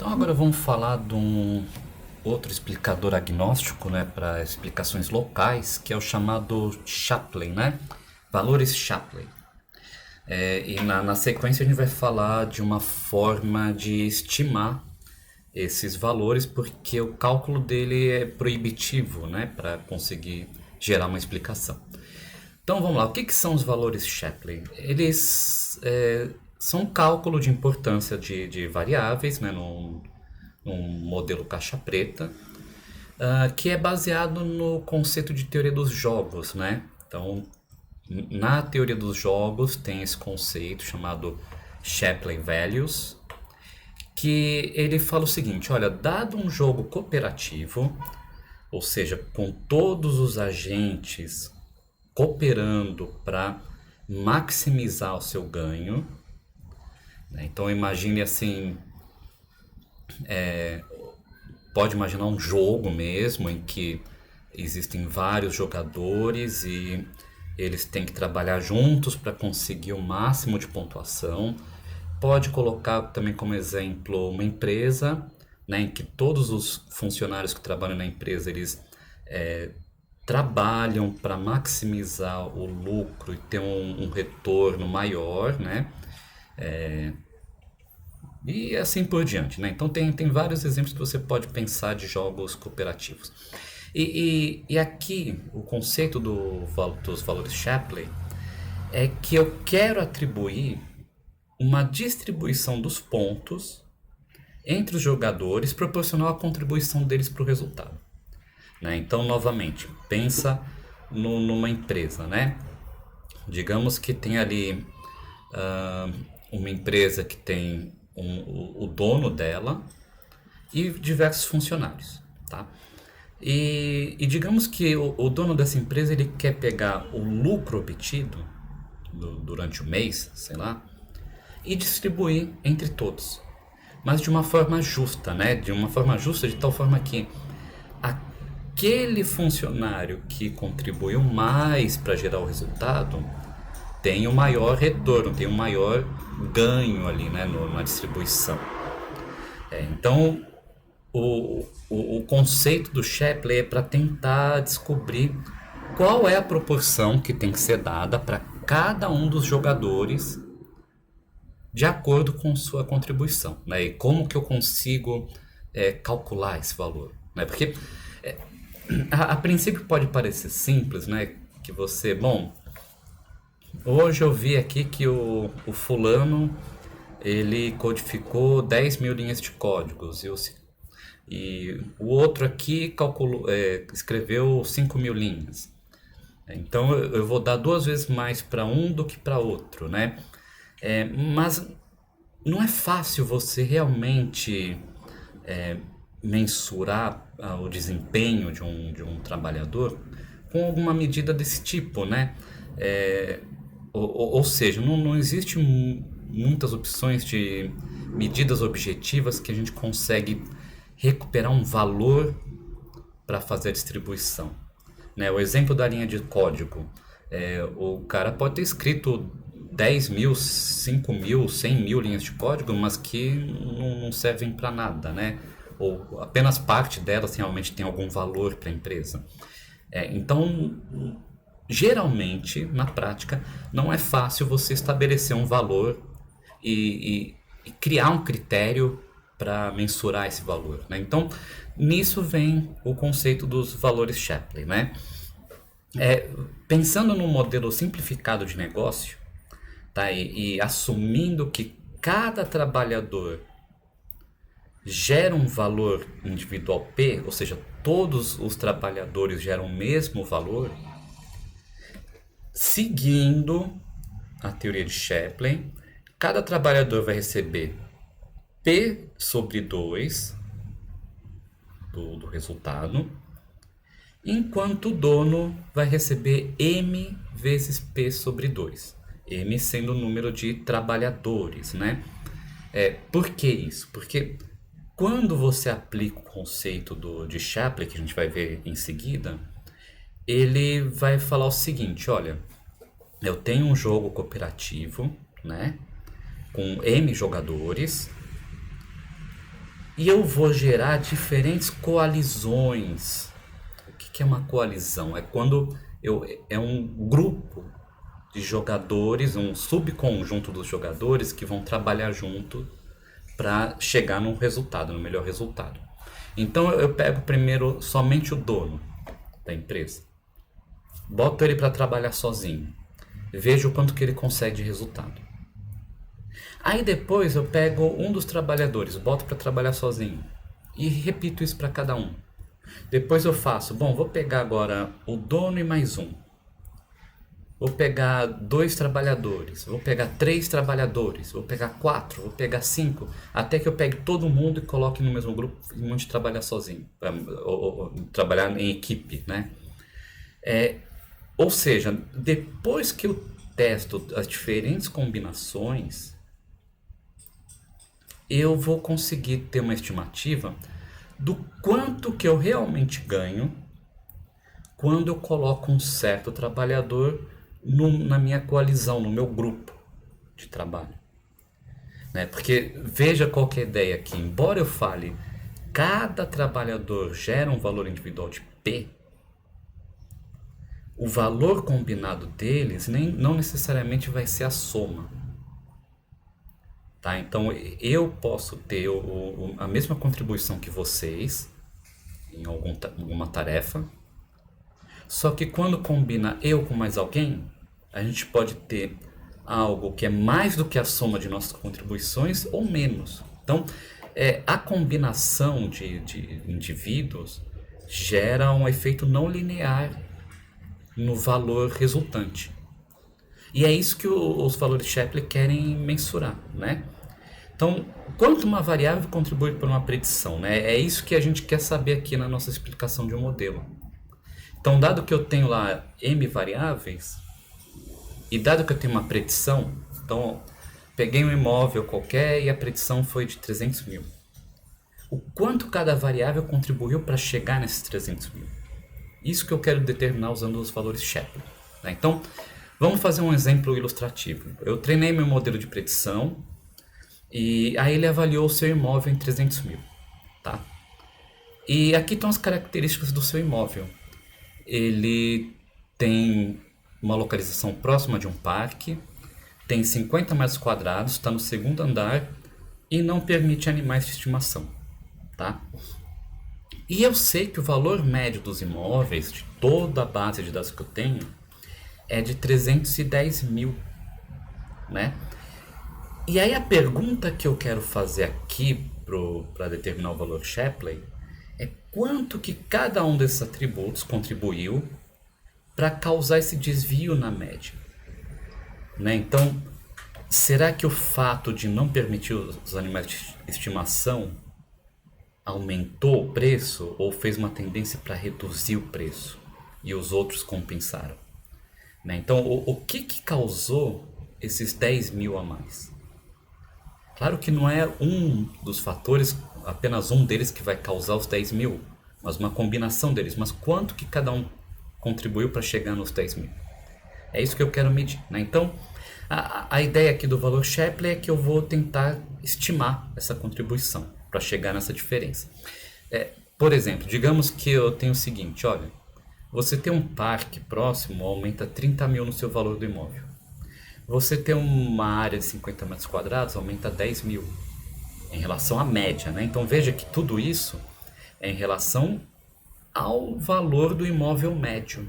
Então agora vamos falar de um outro explicador agnóstico, né, para explicações locais, que é o chamado Shapley, né? Valores Shapley. E na sequência a gente vai falar de uma forma de estimar esses valores, porque o cálculo dele é proibitivo, né, para conseguir gerar uma explicação. Então vamos lá, o que são os valores Shapley? Eles são um cálculo de importância de variáveis, né, num modelo caixa preta, que é baseado no conceito de teoria dos jogos, né? Então, na teoria dos jogos tem esse conceito chamado Shapley Values, que ele fala o seguinte: olha, dado um jogo cooperativo, ou seja, com todos os agentes cooperando para maximizar o seu ganho, né? Então imagine assim, pode imaginar um jogo mesmo em que existem vários jogadores e eles têm que trabalhar juntos para conseguir o máximo de pontuação. Pode colocar também como exemplo uma empresa, né, em que todos os funcionários que trabalham na empresa eles trabalham para maximizar o lucro e ter um retorno maior, né? E assim por diante, né? Então tem vários exemplos que você pode pensar de jogos cooperativos. E aqui o conceito dos valores Shapley é que eu quero atribuir uma distribuição dos pontos entre os jogadores proporcional à contribuição deles para o resultado, né? Então, novamente, pensa numa empresa, né? Digamos que tem ali uma empresa que tem o dono dela e diversos funcionários, tá? E digamos que o dono dessa empresa ele quer pegar o lucro obtido durante o mês, sei lá, e distribuir entre todos, mas de uma forma justa, né? De uma forma justa, de tal forma que aquele funcionário que contribuiu mais para gerar o resultado tem o maior retorno, tem o maior ganho ali, né, na distribuição. Então, o conceito do Shapley é para tentar descobrir qual é a proporção que tem que ser dada para cada um dos jogadores de acordo com sua contribuição, né? E como que eu consigo calcular esse valor, né? Porque a princípio pode parecer simples, né? Que você, bom, hoje eu vi aqui que o fulano ele codificou 10 mil linhas de códigos e o outro aqui escreveu 5 mil linhas. Então eu vou dar duas vezes mais para um do que para outro, né? Mas não é fácil você realmente mensurar o desempenho de um trabalhador com alguma medida desse tipo, né? Ou seja, não existe muitas opções de medidas objetivas que a gente consegue recuperar um valor para fazer a distribuição, né? O exemplo da linha de código, o cara pode ter escrito 10 mil, 5 mil, 100 mil linhas de código, mas que não servem para nada, né? Ou apenas parte delas realmente tem algum valor para a empresa. Então, geralmente, na prática, não é fácil você estabelecer um valor e criar um critério para mensurar esse valor, né? Então, nisso vem o conceito dos valores Shapley, né? Pensando num modelo simplificado de negócio, tá? E assumindo que cada trabalhador gera um valor individual P, ou seja, todos os trabalhadores geram o mesmo valor, seguindo a teoria de Shapley, cada trabalhador vai receber P sobre 2 do resultado, enquanto o dono vai receber M vezes P sobre 2. M sendo o número de trabalhadores, né? Por que isso? Porque quando você aplica o conceito de Shapley, que a gente vai ver em seguida, ele vai falar o seguinte: olha, eu tenho um jogo cooperativo, né, com N jogadores, E eu vou gerar diferentes coalizões. O que é uma coalizão? É quando é um grupo de jogadores, um subconjunto dos jogadores que vão trabalhar junto para chegar no resultado, no melhor resultado. Então eu pego primeiro somente o dono da empresa, boto ele para trabalhar sozinho, vejo o quanto que ele consegue de resultado. Aí depois eu pego um dos trabalhadores, boto para trabalhar sozinho e repito isso para cada um. Depois eu faço, vou pegar agora o dono e mais um. Vou pegar 2 trabalhadores, vou pegar 3 trabalhadores, vou pegar 4, vou pegar 5, até que eu pegue todo mundo e coloque no mesmo grupo e monte trabalhar sozinho, ou trabalhar em equipe, né? Ou seja, depois que eu testo as diferentes combinações, eu vou conseguir ter uma estimativa do quanto que eu realmente ganho quando eu coloco um certo trabalhador na minha coalizão, no meu grupo de trabalho. Né? Porque veja qual que é a ideia aqui. Embora eu fale cada trabalhador gera um valor individual de P, o valor combinado deles não necessariamente vai ser a soma. Tá? Então eu posso ter a mesma contribuição que vocês em alguma tarefa, só que quando combina eu com mais alguém, a gente pode ter algo que é mais do que a soma de nossas contribuições ou menos. Então, a combinação de indivíduos gera um efeito não linear no valor resultante. E é isso que os valores Shapley querem mensurar, né? Então, quanto uma variável contribui para uma predição, né? É isso que a gente quer saber aqui na nossa explicação de um modelo. Então, dado que eu tenho lá m variáveis, e dado que eu tenho uma predição, então peguei um imóvel qualquer e a predição foi de 300 mil. O quanto cada variável contribuiu para chegar nesses 300 mil? Isso que eu quero determinar usando os valores Shapley. Né? Então, vamos fazer um exemplo ilustrativo. Eu treinei meu modelo de predição e aí ele avaliou o seu imóvel em 300 mil. Tá? E aqui estão as características do seu imóvel. Ele tem uma localização próxima de um parque, tem 50 metros quadrados, está no segundo andar e não permite animais de estimação. Tá? E eu sei que o valor médio dos imóveis, de toda a base de dados que eu tenho, é de 310 mil. Né? E aí a pergunta que eu quero fazer aqui para determinar o valor Shapley é quanto que cada um desses atributos contribuiu para causar esse desvio na média. Né? Então, será que o fato de não permitir os animais de estimação aumentou o preço ou fez uma tendência para reduzir o preço e os outros compensaram? Né? Então, o que causou esses 10 mil a mais? Claro que não é um dos fatores, apenas um deles que vai causar os 10 mil, mas uma combinação deles. Mas quanto que cada um contribuiu para chegar nos 10 mil? É isso que eu quero medir. Né? Então, a ideia aqui do valor Shapley é que eu vou tentar estimar essa contribuição para chegar nessa diferença. Por exemplo, digamos que eu tenho o seguinte, olha, você tem um parque próximo, aumenta 30 mil no seu valor do imóvel. Você tem uma área de 50 metros quadrados, aumenta 10 mil em relação à média. Né? Então veja que tudo isso é em relação ao valor do imóvel médio.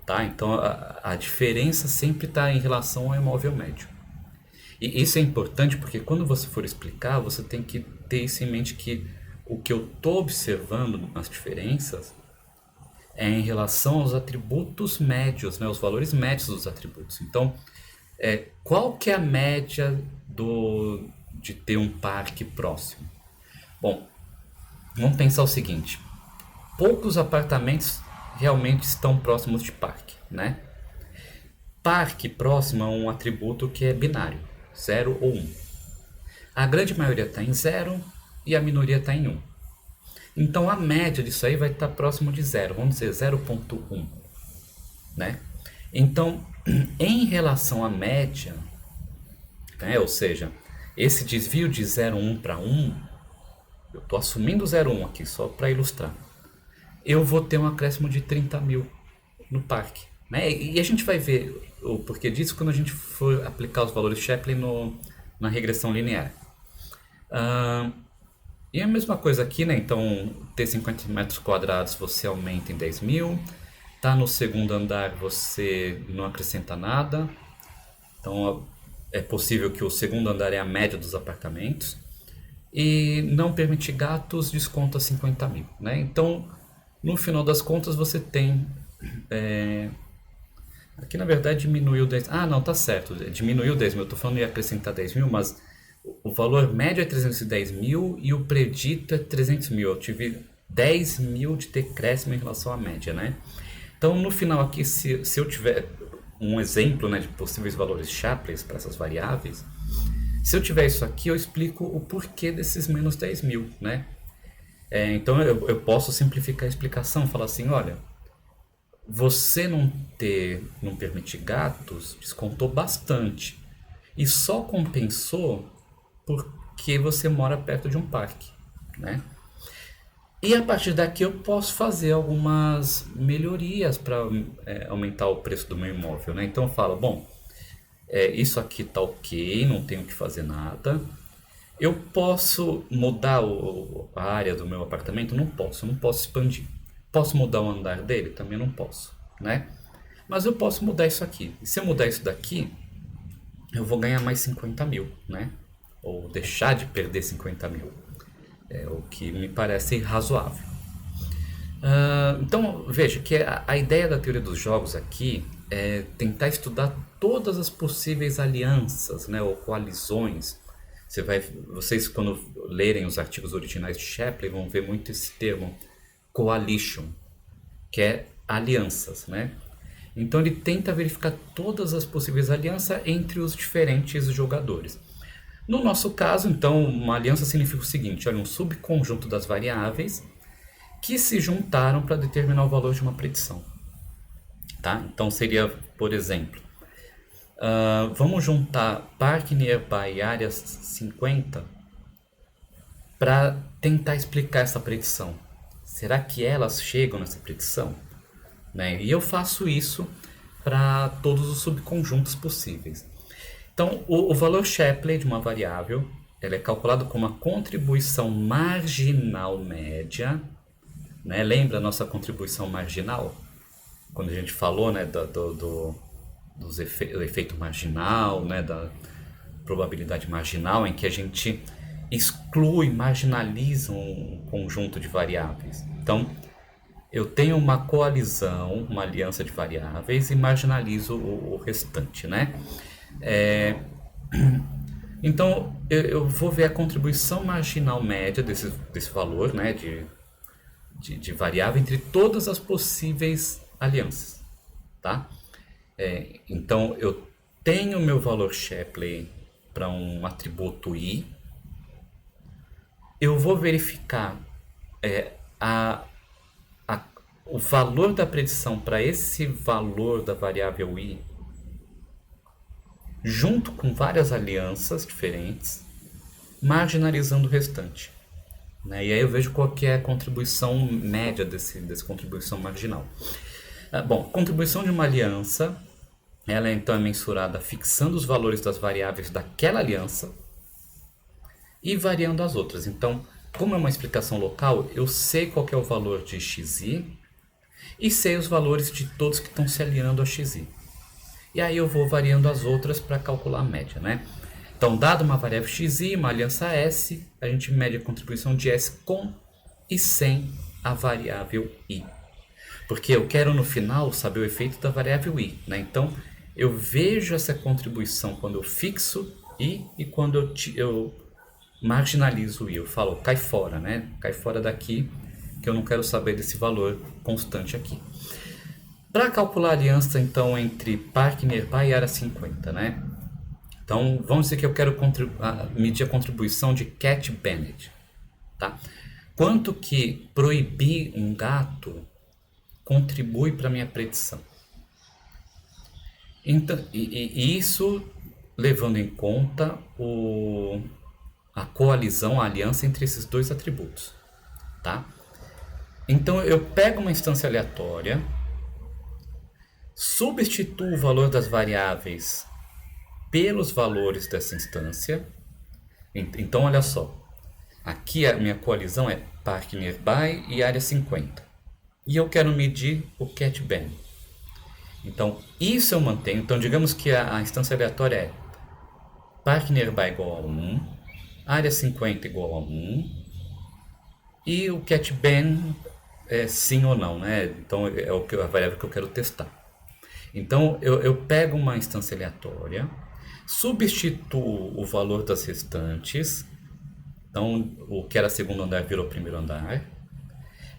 Tá? Então a diferença sempre está em relação ao imóvel médio. E isso é importante porque quando você for explicar, você tem que ter isso em mente que o que eu estou observando nas diferenças é em relação aos atributos médios, né? Os valores médios dos atributos. Então, qual que é a média de ter um parque próximo? Bom, vamos pensar o seguinte. Poucos apartamentos realmente estão próximos de parque, né? Parque próximo é um atributo que é binário, 0 ou 1. A grande maioria está em 0 e a minoria está em 1. Então a média disso aí vai estar próximo de 0, vamos dizer 0,1. Né? Então, em relação à média, né, ou seja, esse desvio de 0,1 para 1 Estou assumindo 0,1 aqui, só para ilustrar. Eu vou ter um acréscimo de 30 mil no parque. Né? E a gente vai ver o porquê disso quando a gente for aplicar os valores Shapley na regressão linear. E a mesma coisa aqui, né? Então, ter 50 metros quadrados você aumenta em 10 mil. Tá no segundo andar você não acrescenta nada. Então, é possível que o segundo andar é a média dos apartamentos. E não permitir gatos desconta 50 mil, né? Então, no final das contas, você tem... aqui, na verdade, diminuiu 10... Ah, não, tá certo. Diminuiu 10 mil. Eu tô falando em acrescentar 10 mil, mas o valor médio é 310 mil e o predito é 300 mil. Eu tive 10 mil de decréscimo em relação à média, né? Então, no final aqui, se eu tiver um exemplo, né, de possíveis valores Shapley para essas variáveis, se eu tiver isso aqui, eu explico o porquê desses menos 10 mil, né? Então, eu posso simplificar a explicação, falar assim, olha, você não permitir gatos descontou bastante e só compensou porque você mora perto de um parque, né? E a partir daqui eu posso fazer algumas melhorias para aumentar o preço do meu imóvel, né? Então eu falo, bom, isso aqui tá ok, não tenho que fazer nada. Eu posso mudar a área do meu apartamento? Não posso expandir. Posso mudar o andar dele? Também não posso, né? Mas eu posso mudar isso aqui. E se eu mudar isso daqui, eu vou ganhar mais 50 mil, né? Ou deixar de perder 50 mil. É o que me parece razoável. Então, veja que a ideia da teoria dos jogos aqui é tentar estudar todas as possíveis alianças, né, ou coalizões. Vocês, quando lerem os artigos originais de Shapley, vão ver muito esse termo coalition, que é alianças, né? Então ele tenta verificar todas as possíveis alianças entre os diferentes jogadores. No nosso caso, então, uma aliança significa o seguinte, olha, um subconjunto das variáveis que se juntaram para determinar o valor de uma predição. Tá? Então seria, por exemplo, vamos juntar Park Nearby e áreas 50 para tentar explicar essa predição. Será que elas chegam nessa predição? Né? E eu faço isso para todos os subconjuntos possíveis. Então, o valor Shapley de uma variável ele é calculado como a contribuição marginal média. Né? Lembra a nossa contribuição marginal? Quando a gente falou, né, do efeito marginal, né, da probabilidade marginal, em que a gente exclui, marginaliza um conjunto de variáveis. Então, eu tenho uma coalizão, uma aliança de variáveis e marginalizo o restante, né? Então, eu vou ver a contribuição marginal média desse valor, né, de variável entre todas as possíveis alianças, tá? Então, eu tenho meu valor Shapley para um atributo I. Eu vou verificar o valor da predição para esse valor da variável I junto com várias alianças diferentes, marginalizando o restante. Né? E aí eu vejo qual que é a contribuição média dessa contribuição marginal. Bom, contribuição de uma aliança, ela então é mensurada fixando os valores das variáveis daquela aliança e variando as outras. Então, como é uma explicação local, eu sei qual que é o valor de xi e sei os valores de todos que estão se alinhando a xi. E aí eu vou variando as outras para calcular a média, né? Então, dado uma variável xi, uma aliança S, a gente mede a contribuição de S com e sem a variável I. Porque eu quero no final saber o efeito da variável I, né? Então, eu vejo essa contribuição quando eu fixo I e quando eu marginalizo I. Eu falo, cai fora, né? Cai fora daqui, que eu não quero saber desse valor constante aqui. Para calcular a aliança, então, entre Park Nearby e área 50, né? Então, vamos dizer que eu quero medir a contribuição de Cat Bennett, tá? Quanto que proibir um gato contribui para a minha predição? Então, e isso levando em conta a coalizão, a aliança entre esses dois atributos, tá? Então eu pego uma instância aleatória, substituo o valor das variáveis pelos valores dessa instância. Então olha só, aqui a minha coalizão é park nearby e área 50. E eu quero medir o cat ben. Então isso eu mantenho. Então digamos que a instância aleatória é park nearby igual a 1, área 50 igual a 1 e o cat ben é sim ou não, né? Então é a variável que eu quero testar. Então eu pego uma instância aleatória, substituo o valor das restantes. Então o que era segundo andar virou primeiro andar.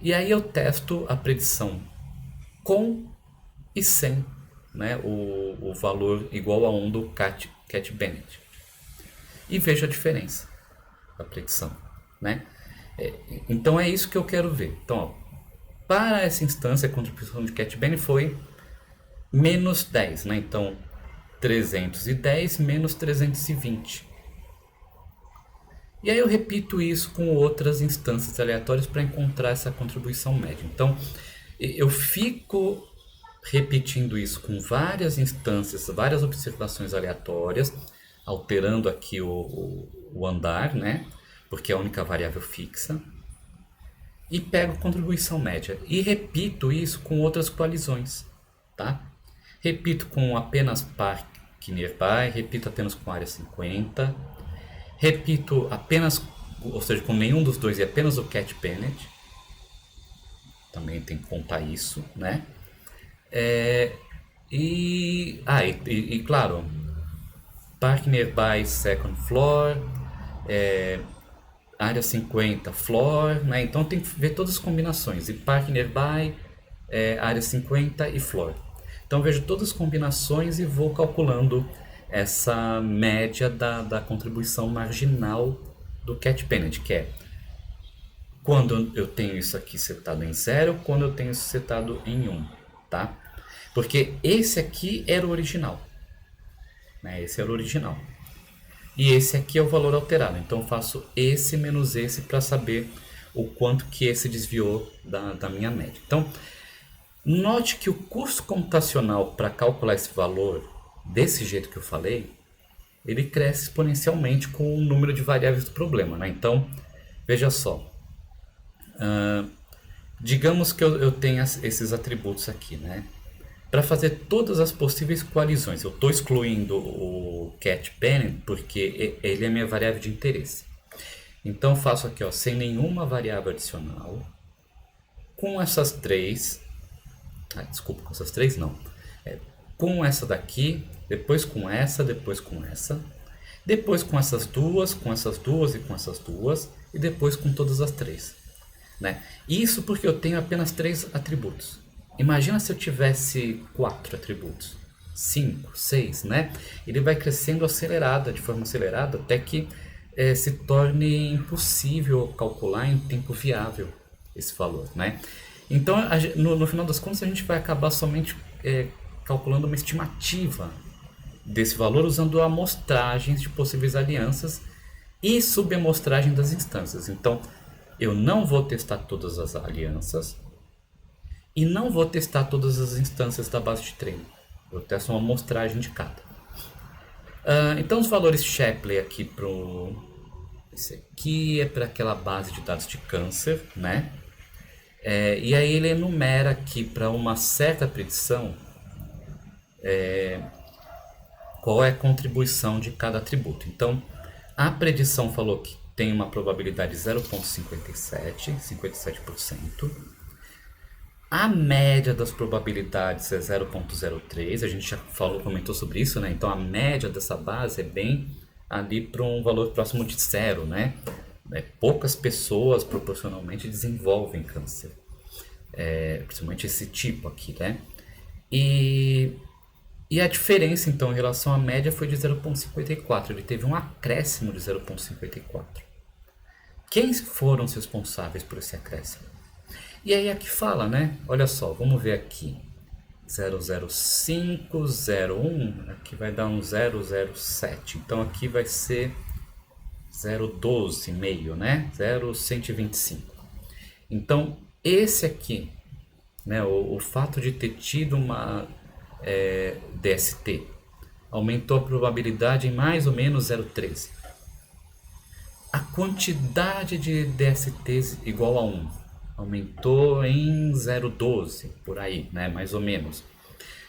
E aí eu testo a predição com e sem, né, o valor igual a 1 do cat Bennett. E vejo a diferença da predição, né? Então é isso que eu quero ver. Então, ó, para essa instância, a contribuição de cat Bennett foi menos 10, né? Então 310 menos 320. E aí eu repito isso com outras instâncias aleatórias para encontrar essa contribuição média. Então eu fico repetindo isso com várias instâncias, várias observações aleatórias, alterando aqui o andar, né? Porque é a única variável fixa. E pego contribuição média. E repito isso com outras coalizões, tá? Repito com apenas park nearby, repito apenas com área 50, repito apenas, ou seja, com nenhum dos dois e apenas o cat Bennett. Também tem que contar isso, né? E claro, park nearby second floor, área 50 floor, né? Então tem que ver todas as combinações. E park nearby, área 50 e floor. Então vejo todas as combinações e vou calculando essa média da contribuição marginal do cat Bennett, que é quando eu tenho isso aqui setado em 0, quando eu tenho isso setado em 1, tá? Porque esse aqui era o original, né? Esse era o original. E esse aqui é o valor alterado. Então eu faço esse menos esse para saber o quanto que esse desviou da minha média. Então, note que o custo computacional para calcular esse valor, desse jeito que eu falei, ele cresce exponencialmente com o número de variáveis do problema, né? Então, veja só. Digamos que eu tenha esses atributos aqui, né? Para fazer todas as possíveis coalizões, eu estou excluindo o cat Bennett porque ele é minha variável de interesse. Então eu faço aqui, ó, sem nenhuma variável adicional, com essas três, desculpa, com essas três não, com essa daqui, depois com essa, depois com essa, depois com essas duas e com essas duas, e depois com todas as três, né? Isso porque eu tenho apenas 3 atributos. Imagina se eu tivesse 4 atributos, 5, 6, né? Ele vai crescendo de forma acelerada, até que se torne impossível calcular em tempo viável esse valor, né? Então, no final das contas, a gente vai acabar somente calculando uma estimativa desse valor usando amostragens de possíveis alianças e subamostragem das instâncias. Então, eu não vou testar todas as alianças e não vou testar todas as instâncias da base de treino. Eu testo uma amostragem de cada. Então os valores Shapley aqui esse aqui é para aquela base de dados de câncer, né? E aí ele enumera aqui para uma certa predição qual é a contribuição de cada atributo. Então a predição falou que tem uma probabilidade de 0,57, 57%. A média das probabilidades é 0,03, a gente já comentou sobre isso, né? Então a média dessa base é bem ali para um valor próximo de 0, né? Poucas pessoas proporcionalmente desenvolvem câncer, principalmente esse tipo aqui, né? E a diferença então em relação à média foi de 0,54, ele teve um acréscimo de 0,54. Quem foram os responsáveis por esse acréscimo? E aí aqui fala, né? Olha só, vamos ver aqui. 00501, aqui vai dar um 007. Então aqui vai ser 0,12 meio, né? 0,125. Então, esse aqui, né, o fato de ter tido uma DST aumentou a probabilidade em mais ou menos 0,13. A quantidade de DSTs igual a 1 aumentou em 0,12, por aí, né, mais ou menos.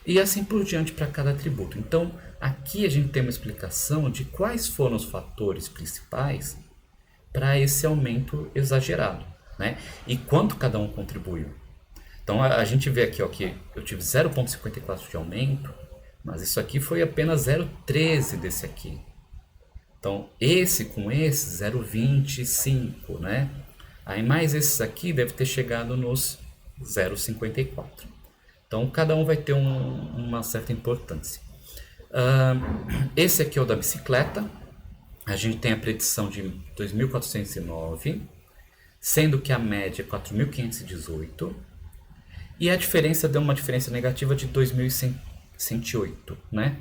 E assim por diante para cada atributo. Então, aqui a gente tem uma explicação de quais foram os fatores principais para esse aumento exagerado, né? E quanto cada um contribuiu. Então, a gente vê aqui ó, que eu tive 0,54 de aumento, mas isso aqui foi apenas 0,13 desse aqui. Então, esse com esse, 0,25, né? Aí mais esses aqui deve ter chegado nos 0,54. Então, cada um vai ter uma certa importância. Esse aqui é o da bicicleta. A gente tem a predição de 2.409, sendo que a média é 4.518. E a diferença deu uma diferença negativa de 2.108, né?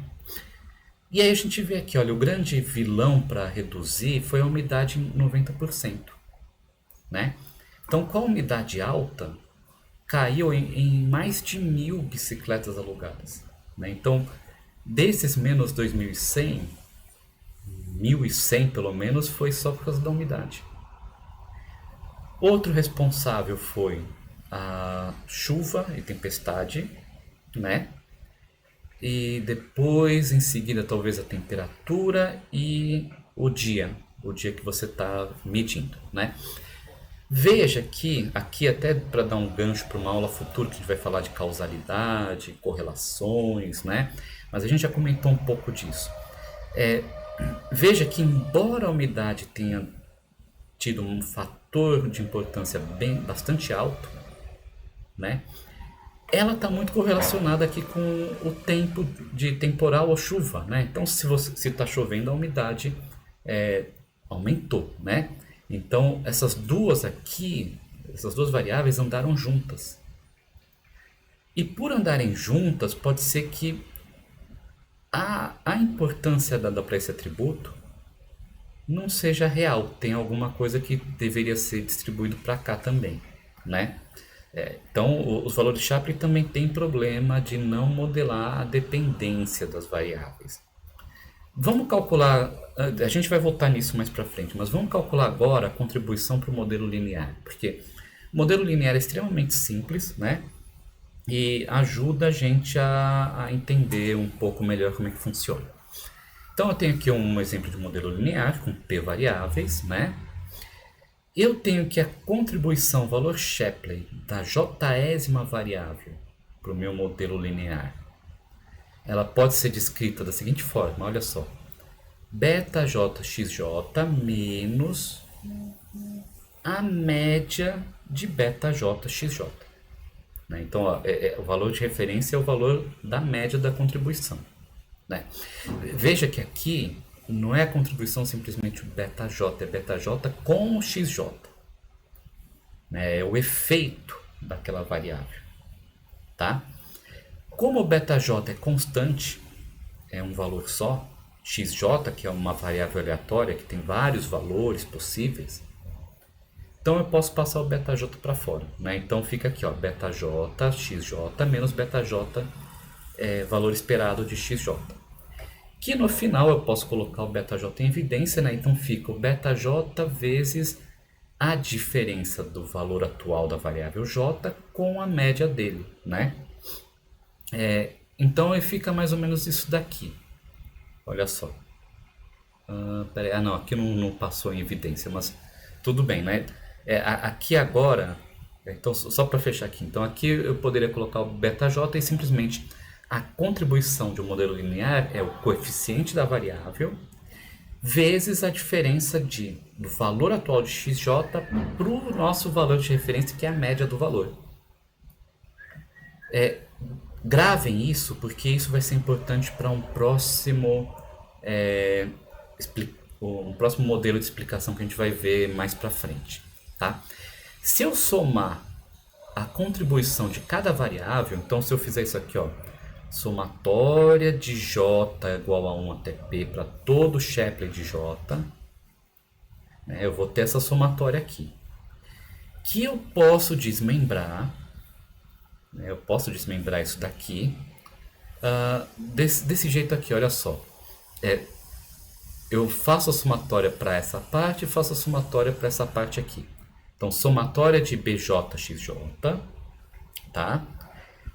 E aí a gente vê aqui, olha, o grande vilão para reduzir foi a umidade em 90%, né? Então, com a umidade alta, caiu em mais de 1.000 bicicletas alugadas, né? Então, desses menos 2.100, 1.100 pelo menos, foi só por causa da umidade. Outro responsável foi a chuva e tempestade, né? E depois, em seguida, talvez a temperatura e o dia que você está medindo, né? Veja que aqui até para dar um gancho para uma aula futura que a gente vai falar de causalidade, correlações, né? Mas a gente já comentou um pouco disso. Veja que embora a umidade tenha tido um fator de importância bastante alto, né? Ela está muito correlacionada aqui com o tempo de temporal ou chuva, né? Então, se está chovendo, a umidade aumentou, né? Então, essas duas variáveis andaram juntas. E por andarem juntas, pode ser que a importância dada para esse atributo não seja real. Tem alguma coisa que deveria ser distribuído para cá também, né? Então, os valores Shapley também têm problema de não modelar a dependência das variáveis. Vamos calcular, a gente vai voltar nisso mais para frente, mas vamos calcular agora a contribuição para o modelo linear, porque o modelo linear é extremamente simples, né? E ajuda a gente a entender um pouco melhor como é que funciona. Então eu tenho aqui um exemplo de modelo linear com p variáveis, né? Eu tenho que a contribuição valor Shapley da jésima variável para o meu modelo linear, ela pode ser descrita da seguinte forma, olha só. Beta jxj menos a média de beta jxj. Né? Então, ó, o valor de referência é o valor da média da contribuição. Né? Veja que aqui não é a contribuição simplesmente o beta j, é beta j com o xj. Né? É o efeito daquela variável. Tá? Como o beta j é constante, é um valor só, xj, que é uma variável aleatória que tem vários valores possíveis, então eu posso passar o beta j para fora. Né? Então fica aqui, ó, beta j, xj menos beta j, valor esperado de xj. Que no final eu posso colocar o beta j em evidência, né? Então fica o beta j vezes a diferença do valor atual da variável j com a média dele, né? Então fica mais ou menos isso daqui. Olha só. Não, aqui não passou em evidência, mas tudo bem, né? Aqui agora, então só para fechar aqui, então aqui eu poderia colocar o beta j e simplesmente a contribuição de um modelo linear é o coeficiente da variável vezes a diferença do valor atual de xj para o nosso valor de referência, que é a média do valor. Gravem isso, porque isso vai ser importante para um próximo modelo de explicação que a gente vai ver mais para frente. Tá? Se eu somar a contribuição de cada variável, então se eu fizer isso aqui, ó, somatória de j igual a 1 até p para todo Shapley de j, né? Eu vou ter essa somatória aqui, que eu posso desmembrar, né? Eu posso desmembrar isso daqui, desse jeito aqui, olha só. Eu faço a somatória para essa parte e faço a somatória para essa parte aqui. Então, somatória de BJXJ, tá?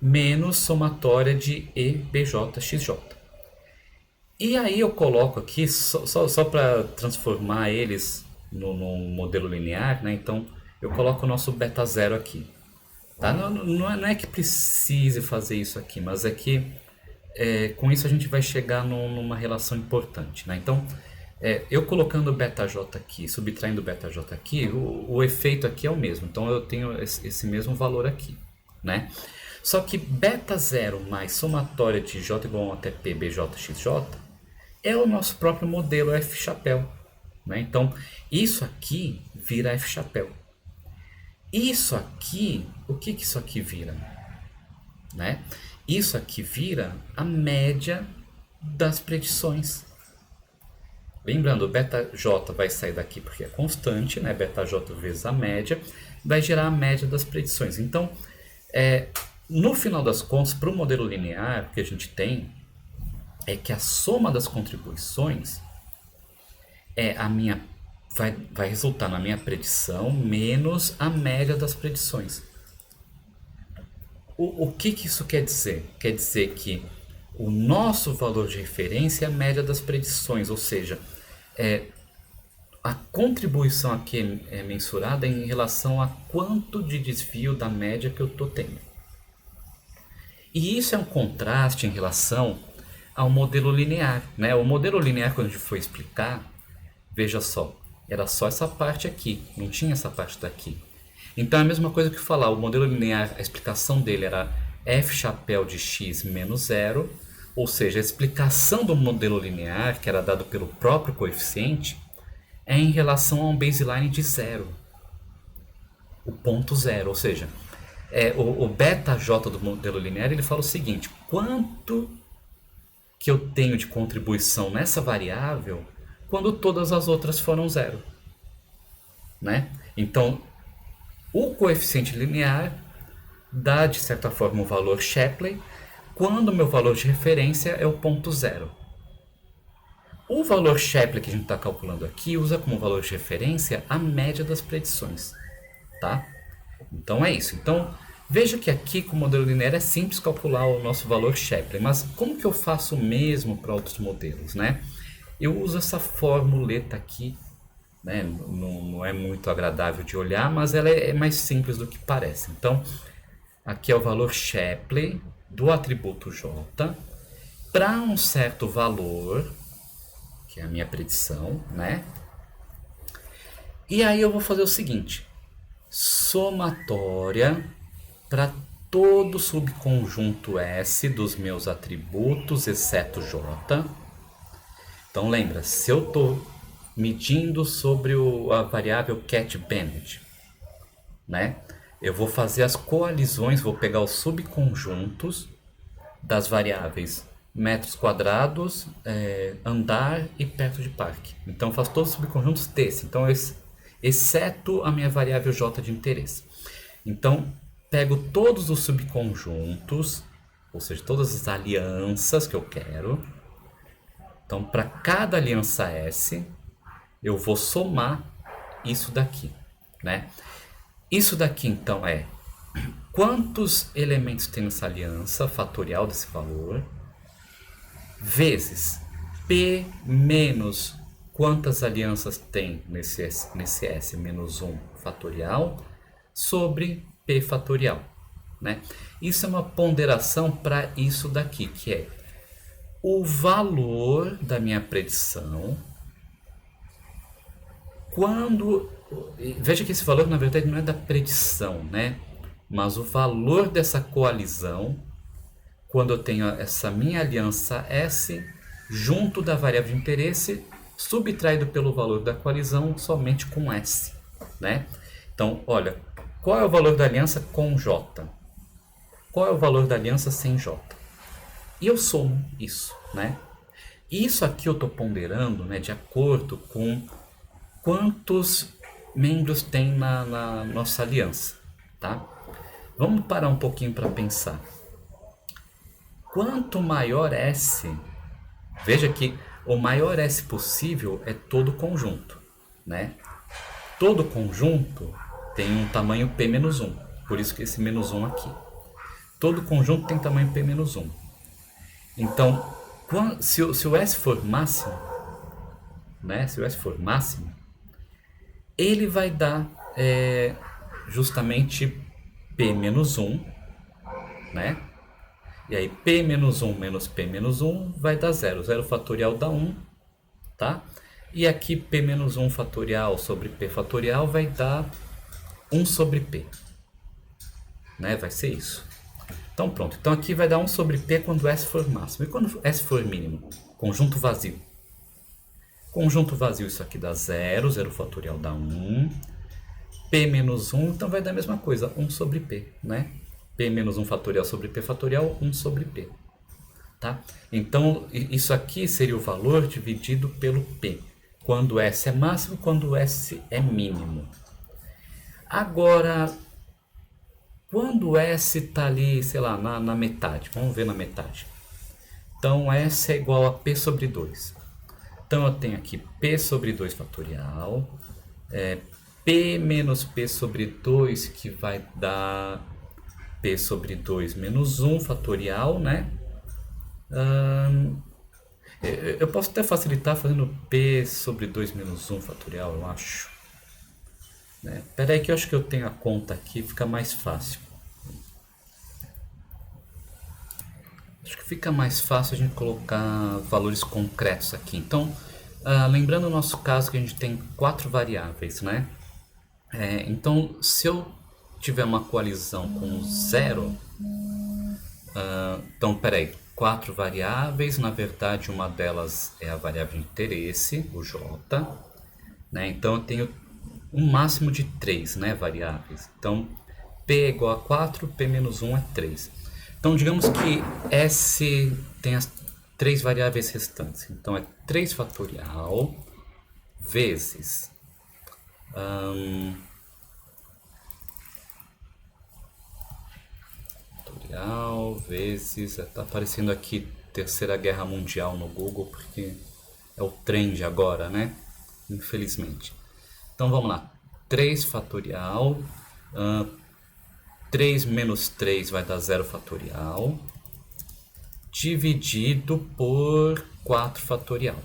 Menos somatória de EBJXJ. E aí eu coloco aqui, só para transformar eles no modelo linear, né? Então, eu coloco o nosso beta zero aqui. Tá? Não é que precise fazer isso aqui, mas é que com isso a gente vai chegar numa relação importante, né? Então, eu colocando o beta j aqui, subtraindo o beta j aqui, o efeito aqui é o mesmo. Então eu tenho esse mesmo valor aqui, né? Só que beta zero mais somatória de j igual a 1 até p bjxj é o nosso próprio modelo F-chapéu, né? Então isso aqui vira F-chapéu. Isso aqui, o que isso aqui vira? Né? Isso aqui vira a média das predições. Lembrando, o beta j vai sair daqui porque é constante, né? Beta j vezes a média, vai gerar a média das predições. Então, no final das contas, para o modelo linear, o que a gente tem é que a soma das contribuições vai resultar na minha predição menos a média das predições. O que isso quer dizer? Quer dizer que o nosso valor de referência é a média das predições, ou seja, a contribuição aqui é mensurada em relação a quanto de desvio da média que eu estou tendo. E isso é um contraste em relação ao modelo linear, né? O modelo linear, quando a gente foi explicar, veja só, era só essa parte aqui, não tinha essa parte daqui. Então é a mesma coisa que falar, o modelo linear, a explicação dele era f chapéu de x menos zero, ou seja, a explicação do modelo linear, que era dado pelo próprio coeficiente, é em relação a um baseline de zero, o ponto zero, ou seja, o beta j do modelo linear, ele fala o seguinte: quanto que eu tenho de contribuição nessa variável quando todas as outras foram zero, né? Então, o coeficiente linear dá, de certa forma, um valor Shapley quando o meu valor de referência é o ponto zero. O valor Shapley que a gente está calculando aqui usa como valor de referência a média das predições, tá? Então é isso. Então veja que aqui com o modelo linear é simples calcular o nosso valor Shapley, mas como que eu faço o mesmo para outros modelos, né? Eu uso essa formuleta aqui, né? Não é muito agradável de olhar, mas ela é mais simples do que parece. Então aqui é o valor Shapley do atributo J para um certo valor, que é a minha predição, né? E aí eu vou fazer o seguinte: somatória para todo subconjunto S dos meus atributos, exceto J. Então lembra, se eu estou medindo sobre a variável Cat Bennett, né? Eu vou fazer as coalizões, vou pegar os subconjuntos das variáveis metros quadrados, andar e perto de parque. Então eu faço todos os subconjuntos desse. Então exceto a minha variável j de interesse. Então pego todos os subconjuntos, ou seja, todas as alianças que eu quero. Então para cada aliança S eu vou somar isso daqui, né? Isso daqui então é quantos elementos tem nessa aliança, fatorial desse valor, vezes P menos quantas alianças tem nesse S menos 1 fatorial, sobre P fatorial, né? Isso é uma ponderação para isso daqui, que é o valor da minha predição quando... Veja que esse valor na verdade não é da predição, né? Mas o valor dessa coalizão quando eu tenho essa minha aliança S junto da variável de interesse subtraído pelo valor da coalizão somente com S, né? Então, olha, qual é o valor da aliança com J? Qual é o valor da aliança sem J? E eu somo isso, né? Isso aqui eu estou ponderando, né, de acordo com quantos membros tem na nossa aliança, tá? Vamos parar um pouquinho para pensar. Quanto maior S, veja que o maior S possível é todo conjunto, né? Todo conjunto tem um tamanho P-1, por isso que esse -1 aqui. Todo conjunto tem tamanho P-1. Então, se o S for máximo, né? Se o S for máximo, ele vai dar justamente P-1, né? E aí P-1 menos P-1 vai dar 0. 0 fatorial dá 1, tá? E aqui P-1 fatorial sobre P fatorial vai dar 1 sobre P, né? Vai ser isso. Então pronto. Então aqui vai dar 1 sobre P quando S for máximo. E quando S for mínimo? Conjunto vazio. Conjunto vazio, isso aqui dá 0. 0 fatorial dá 1. P-1, então vai dar a mesma coisa. 1 sobre P, né? P-1 fatorial sobre P fatorial, 1 sobre P. Tá? Então, isso aqui seria o valor dividido pelo P. Quando S é máximo, quando S é mínimo. Agora, quando S está ali, sei lá, na metade. Vamos ver na metade. Então, S é igual a P sobre 2. Então, eu tenho aqui P sobre 2 fatorial. P menos P sobre 2, que vai dar P sobre 2 menos 1 fatorial, né? Eu posso até facilitar fazendo P sobre 2 menos 1 fatorial, eu acho. Espera aí que eu acho que eu tenho a conta aqui, fica mais fácil. Acho que fica mais fácil a gente colocar valores concretos aqui. Então, lembrando o nosso caso que a gente tem 4 variáveis, né? Então, se eu tiver uma coalizão com 0, então, peraí, 4 variáveis, na verdade uma delas é a variável de interesse, o J, né? Então eu tenho um máximo de 3, né, variáveis. Então, P é igual a 4, P menos 1 é 3. Então, digamos que S tem as 3 variáveis restantes. Então, é 3 fatorial vezes... vezes, está aparecendo aqui Terceira Guerra Mundial no Google, porque é o trend agora, né? Infelizmente. Então vamos lá, 3 fatorial, 3 menos 3 vai dar 0 fatorial, dividido por 4 fatorial.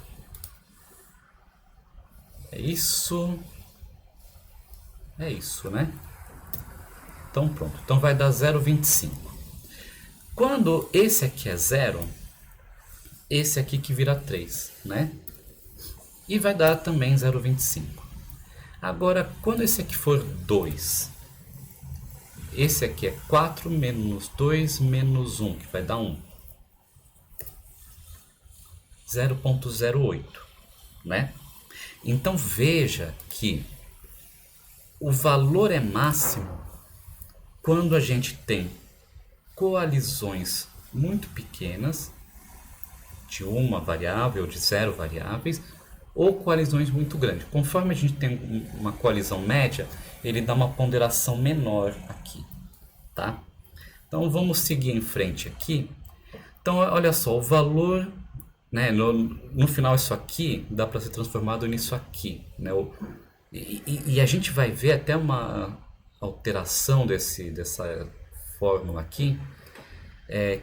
É isso, né? Então pronto, então vai dar 0,25. Quando esse aqui é 0, esse aqui que vira 3, né? E vai dar também 0,25. Agora, quando esse aqui for 2, esse aqui é 4 menos 2 menos 1, que vai dar 1. 0,08, né? Então veja que o valor é máximo quando a gente tem coalizões muito pequenas, de uma variável, de 0 variáveis, ou coalizões muito grandes. Conforme a gente tem uma coalizão média, ele dá uma ponderação menor aqui, tá? Então vamos seguir em frente aqui. Então olha só, o valor, né, no final isso aqui dá para ser transformado nisso aqui, né? E a gente vai ver até uma alteração dessa fórmula aqui,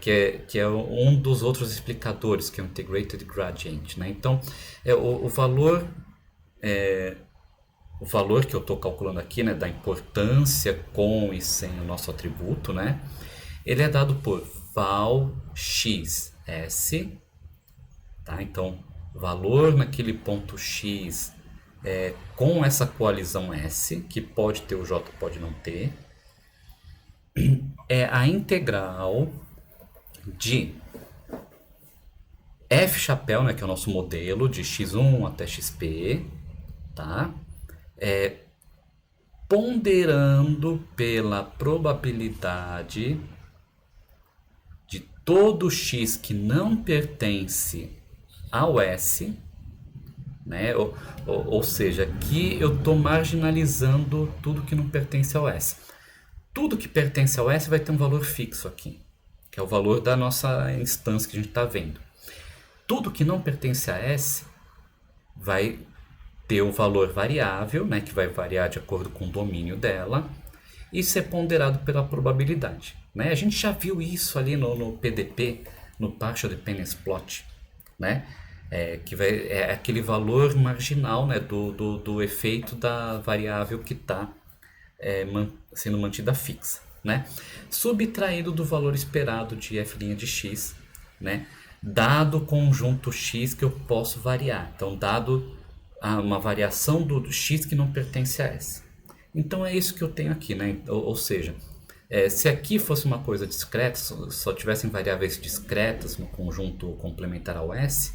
que é um dos outros explicadores, que é o Integrated Gradient, né? Então, o valor que eu estou calculando aqui, né, da importância com e sem o nosso atributo, né, ele é dado por val x s, tá? Então, valor naquele ponto x com essa coalizão S, que pode ter o J, pode não ter, é a integral de f chapéu, né, que é o nosso modelo, de x1 até xp, tá? Ponderando pela probabilidade de todo x que não pertence ao S né? Ou seja, aqui eu estou marginalizando tudo que não pertence ao S. Tudo que pertence ao S vai ter um valor fixo aqui, que é o valor da nossa instância que a gente está vendo. Tudo que não pertence a S vai ter um valor variável, né, que vai variar de acordo com o domínio dela, e ser ponderado pela probabilidade, né? A gente já viu isso ali no PDP, no Partial Dependence Plot, né? É aquele valor marginal, né, do efeito da variável que está sendo mantida fixa, né? Subtraído do valor esperado de f' de x, né? Dado o conjunto x que eu posso variar. Então, dado uma variação do x que não pertence a S. Então, é isso que eu tenho aqui, né? Ou seja, se aqui fosse uma coisa discreta, só tivessem variáveis discretas no conjunto complementar ao S,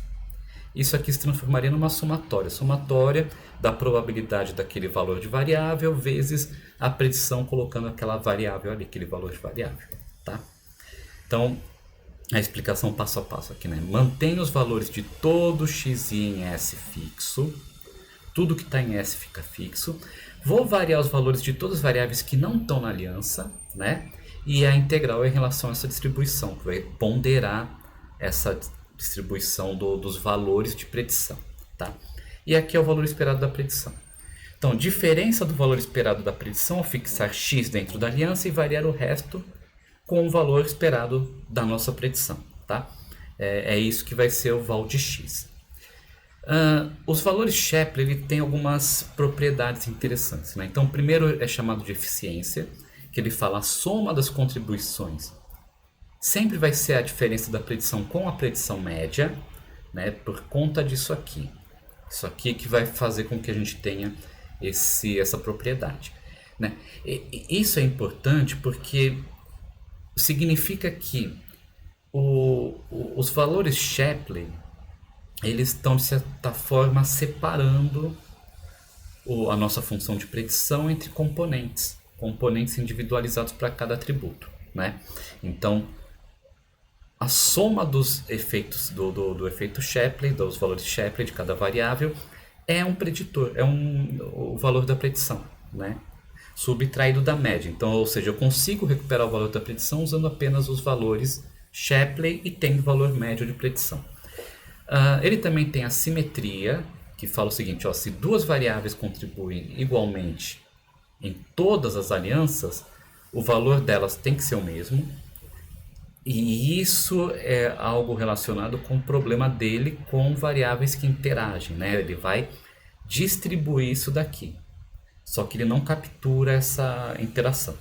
isso aqui se transformaria numa somatória. Somatória da probabilidade daquele valor de variável vezes a predição colocando aquela variável ali, aquele valor de variável, tá? Então, a explicação passo a passo aqui, né? Mantém os valores de todo x em S fixo. Tudo que está em S fica fixo. Vou variar os valores de todas as variáveis que não estão na aliança, né? E a integral é em relação a essa distribuição, que vai ponderar essa distribuição dos valores de predição, tá? E aqui é o valor esperado da predição. Então, diferença do valor esperado da predição ao fixar x dentro da aliança e variar o resto com o valor esperado da nossa predição, tá? É isso que vai ser o val de x. Os valores Shapley ele tem algumas propriedades interessantes, né? Então, o primeiro é chamado de eficiência, que ele fala a soma das contribuições sempre vai ser a diferença da predição com a predição média, né? Por conta disso aqui. Isso aqui que vai fazer com que a gente tenha essa propriedade, né? Isso é importante porque significa que os valores Shapley eles estão de certa forma separando a nossa função de predição entre componentes individualizados para cada atributo, né? Então a soma dos efeitos do efeito Shapley, dos valores Shapley de cada variável é um preditor, o valor da predição, né? Subtraído da média. Então, ou seja, eu consigo recuperar o valor da predição usando apenas os valores Shapley e tendo o valor médio de predição. Ele também tem a simetria, que fala o seguinte, ó, se duas variáveis contribuem igualmente em todas as alianças, o valor delas tem que ser o mesmo. E isso é algo relacionado com o problema dele com variáveis que interagem, né? Ele vai distribuir isso daqui, só que ele não captura essa interação.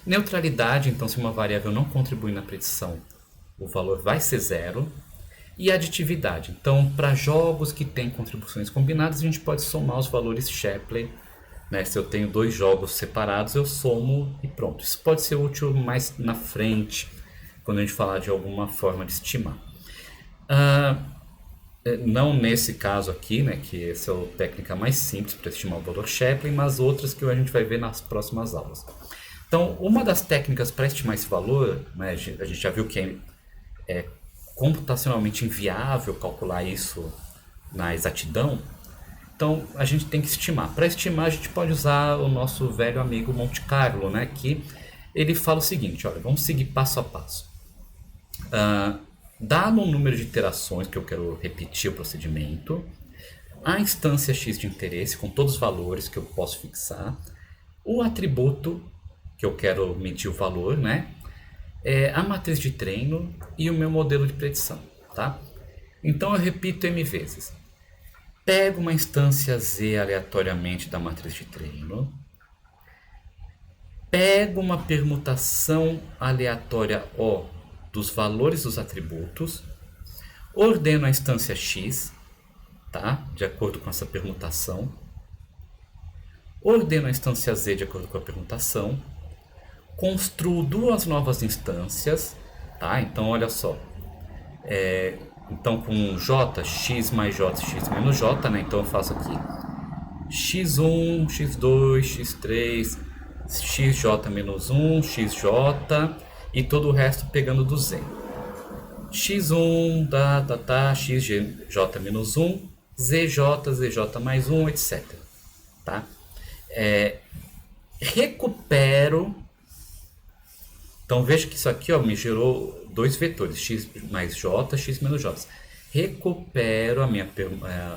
Neutralidade, então, se uma variável não contribui na predição, o valor vai ser zero. E aditividade. Então, para jogos que têm contribuições combinadas, a gente pode somar os valores Shapley, né? Se eu tenho dois jogos separados, eu somo e pronto. Isso pode ser útil mais na frente, quando a gente falar de alguma forma de estimar. Não nesse caso aqui, né? Que essa é a técnica mais simples para estimar o valor Shapley, mas outras que a gente vai ver nas próximas aulas. Então, uma das técnicas para estimar esse valor, né? A gente já viu que é computacionalmente inviável calcular isso na exatidão, então a gente tem que estimar. Para estimar, a gente pode usar o nosso velho amigo Monte Carlo, né, que ele fala o seguinte, olha, vamos seguir passo a passo. Dado um número de iterações que eu quero repetir o procedimento, a instância x de interesse com todos os valores que eu posso fixar, o atributo que eu quero medir o valor, né, a matriz de treino e o meu modelo de predição, tá? Então eu repito m vezes. Pego uma instância z aleatoriamente da matriz de treino. Pego uma permutação aleatória O dos valores dos atributos. Ordeno a instância x, tá? De acordo com essa permutação. Ordeno a instância z de acordo com a permutação. Construo duas novas instâncias, tá? Então, olha só. Então, com j, x mais j, x menos j, né? Então, eu faço aqui x1, x2, x3, xj menos 1, xj e todo o resto pegando do z. x1, xj menos 1, ZJ, ZJ mais um, etc. Tá? Recupero. Então veja que isso aqui, ó, me gerou dois vetores, x mais j, x menos j. Recupero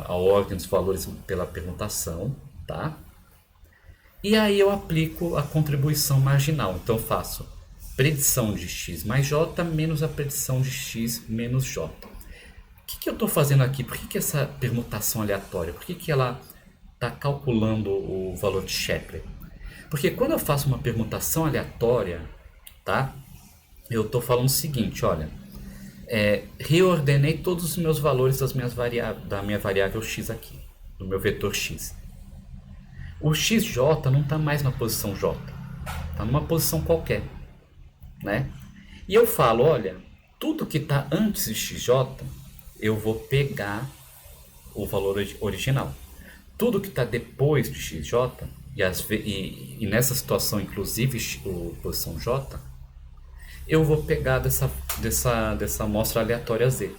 a ordem dos valores pela permutação, tá? E aí eu aplico a contribuição marginal. Então eu faço predição de x mais j menos a predição de x menos j. O que eu estou fazendo aqui? Por que essa permutação aleatória? Por que ela está calculando o valor de Shapley? Porque quando eu faço uma permutação aleatória, tá? Eu estou falando o seguinte, olha, reordenei todos os meus valores da minha variável x aqui, do meu vetor x. O xj não está mais na posição j, está numa posição qualquer, né? E eu falo, olha, tudo que está antes de xj, eu vou pegar o valor original. Tudo que está depois de xj, e nessa situação inclusive a posição j, eu vou pegar dessa amostra aleatória z.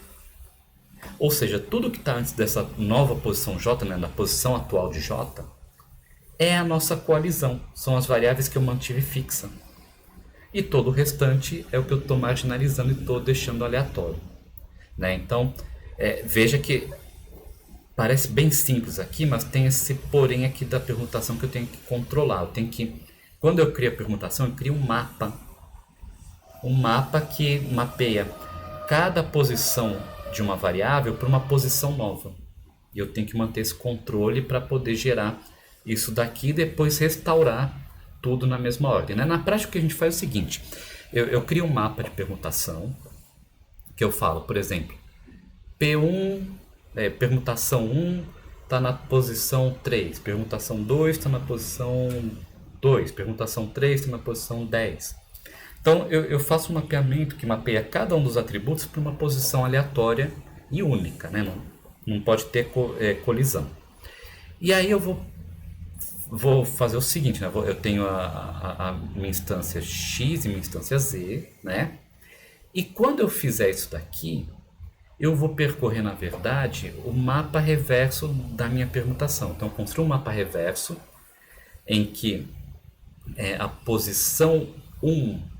Ou seja, tudo que está antes dessa nova posição j, né, na posição atual de j, é a nossa coalizão. São as variáveis que eu mantive fixa. E todo o restante é o que eu estou marginalizando e estou deixando aleatório. Né? Então, veja que parece bem simples aqui, mas tem esse porém aqui da permutação que eu tenho que controlar. Quando eu crio a permutação, eu crio um mapa. Um mapa que mapeia cada posição de uma variável para uma posição nova. E eu tenho que manter esse controle para poder gerar isso daqui e depois restaurar tudo na mesma ordem. Né? Na prática, o que a gente faz é o seguinte. Eu crio um mapa de permutação que eu falo, por exemplo, P1, permutação 1 está na posição 3, permutação 2 está na posição 2, permutação 3 está na posição 10. Então, eu faço um mapeamento que mapeia cada um dos atributos para uma posição aleatória e única, né? Não pode ter colisão. E aí eu vou fazer o seguinte, né? Eu tenho a minha instância x e minha instância z, né? E quando eu fizer isso daqui, eu vou percorrer, na verdade, o mapa reverso da minha permutação. Então, eu construo um mapa reverso em que a posição 1,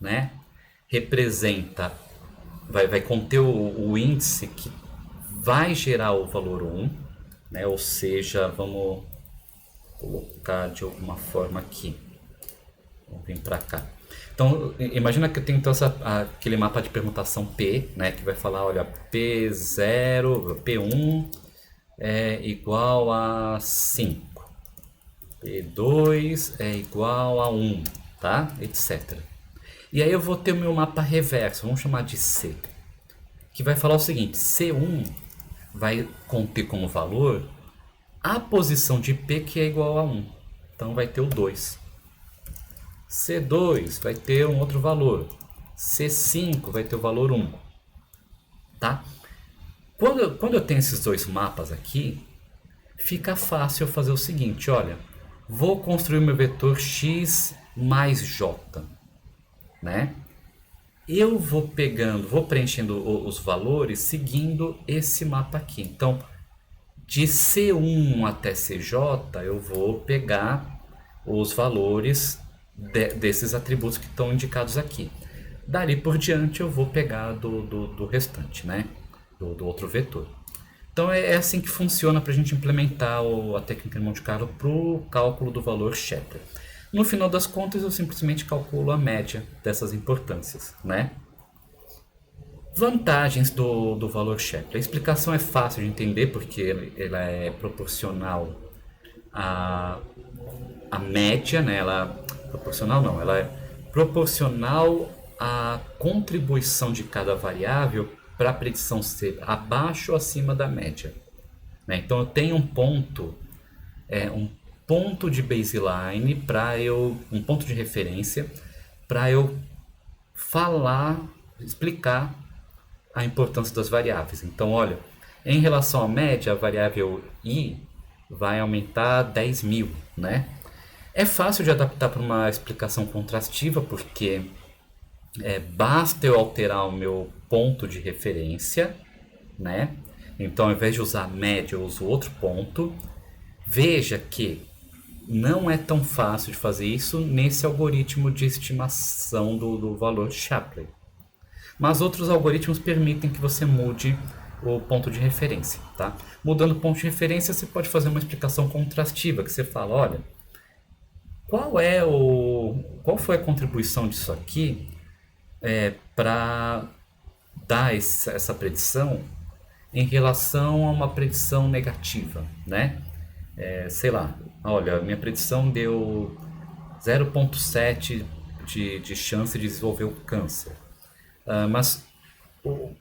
né, representa, vai conter o índice que vai gerar o valor 1, né? Ou seja, vamos colocar de alguma forma aqui. Vamos vir para cá. Então, imagina que eu tenho então aquele mapa de permutação P, né, que vai falar, olha, P0, P1 é igual a 5, P2 é igual a 1, tá? Etc. E aí eu vou ter o meu mapa reverso, vamos chamar de C, que vai falar o seguinte, C1 vai conter como valor a posição de P que é igual a 1, então vai ter o 2. C2 vai ter um outro valor, C5 vai ter o valor 1, tá? Quando eu tenho esses dois mapas aqui, fica fácil eu fazer o seguinte, olha, vou construir meu vetor x mais j, né? Eu vou preenchendo os valores seguindo esse mapa aqui. Então, de C1 até CJ, eu vou pegar os valores desses atributos que estão indicados aqui. Dali por diante, eu vou pegar do restante, né? Do outro vetor. Então, é assim que funciona para a gente implementar a técnica de Monte Carlo para o cálculo do valor Shapley. No final das contas, eu simplesmente calculo a média dessas importâncias, né? Vantagens do valor Shapley. A explicação é fácil de entender porque ela é proporcional à média, né? Ela é proporcional à contribuição de cada variável para a predição ser abaixo ou acima da média, né? Então eu tenho um ponto de baseline um ponto de referência para eu explicar a importância das variáveis. Então, olha, em relação à média, a variável i vai aumentar 10.000, né? É fácil de adaptar para uma explicação contrastiva, porque basta eu alterar o meu ponto de referência, né? Então, ao invés de usar a média, eu uso outro ponto. Veja que não é tão fácil de fazer isso nesse algoritmo de estimação do valor de Shapley. Mas outros algoritmos permitem que você mude o ponto de referência, tá? Mudando o ponto de referência, você pode fazer uma explicação contrastiva, que você fala, olha, qual foi a contribuição disso aqui para dar essa predição em relação a uma predição negativa, né? Sei lá, olha, minha predição deu 0,7 de chance de desenvolver o câncer. Mas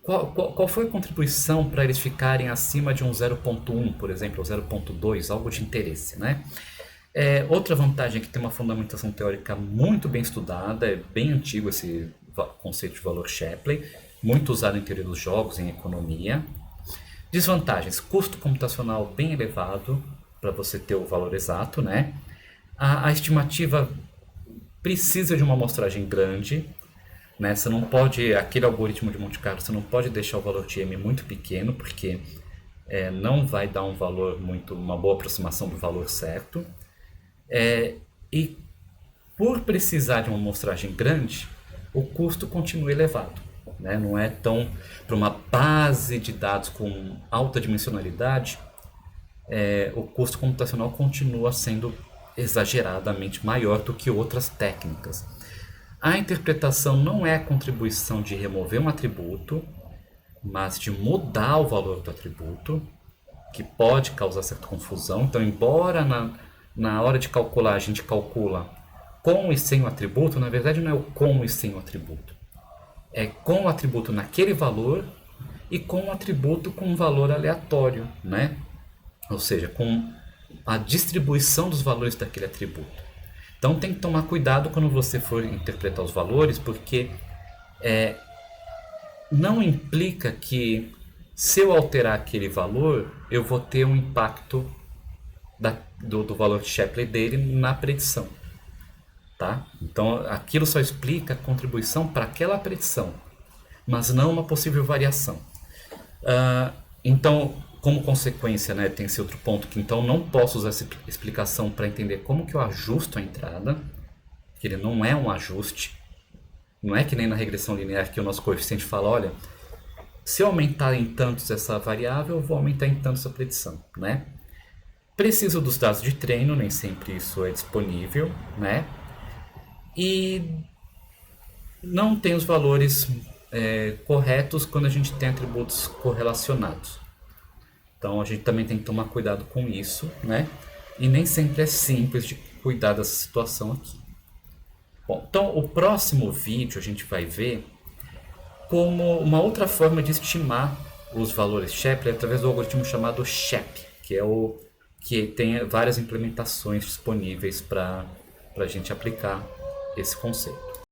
qual foi a contribuição para eles ficarem acima de um 0,1, por exemplo, ou 0,2, algo de interesse, né? Outra vantagem é que tem uma fundamentação teórica muito bem estudada, é bem antigo esse conceito de valor Shapley, muito usado em teoria dos jogos, em economia. Desvantagens, custo computacional bem elevado para você ter o valor exato, né? A estimativa precisa de uma amostragem grande, né? Você não pode, aquele algoritmo de Monte Carlo, você não pode deixar o valor de M muito pequeno, porque não vai dar um valor uma boa aproximação do valor certo. E por precisar de uma amostragem grande, o custo continua elevado, né? Não é tão, para uma base de dados com alta dimensionalidade, o custo computacional continua sendo exageradamente maior do que outras técnicas. A interpretação não é a contribuição de remover um atributo, mas de mudar o valor do atributo, que pode causar certa confusão. Então, embora na hora de calcular a gente calcula com e sem o atributo, na verdade não é o com e sem o atributo. É com o atributo naquele valor e com o atributo com um valor aleatório, né? Ou seja, com a distribuição dos valores daquele atributo. Então tem que tomar cuidado quando você for interpretar os valores, porque não implica que se eu alterar aquele valor, eu vou ter um impacto do valor de Shapley dele na predição. Tá? Então aquilo só explica a contribuição para aquela predição, mas não uma possível variação. Então, como consequência, né, tem esse outro ponto que então não posso usar essa explicação para entender como que eu ajusto a entrada, que ele não é um ajuste. Não é que nem na regressão linear que o nosso coeficiente fala, olha, se eu aumentar em tantos essa variável, eu vou aumentar em tantos essa predição, né? Preciso dos dados de treino, nem sempre isso é disponível, né? E não tem os valores corretos quando a gente tem atributos correlacionados. Então a gente também tem que tomar cuidado com isso, né? E nem sempre é simples de cuidar dessa situação aqui. Bom, então o próximo vídeo a gente vai ver como uma outra forma de estimar os valores Shapley através do algoritmo chamado SHAP, que é o que tem várias implementações disponíveis para a gente aplicar esse conceito.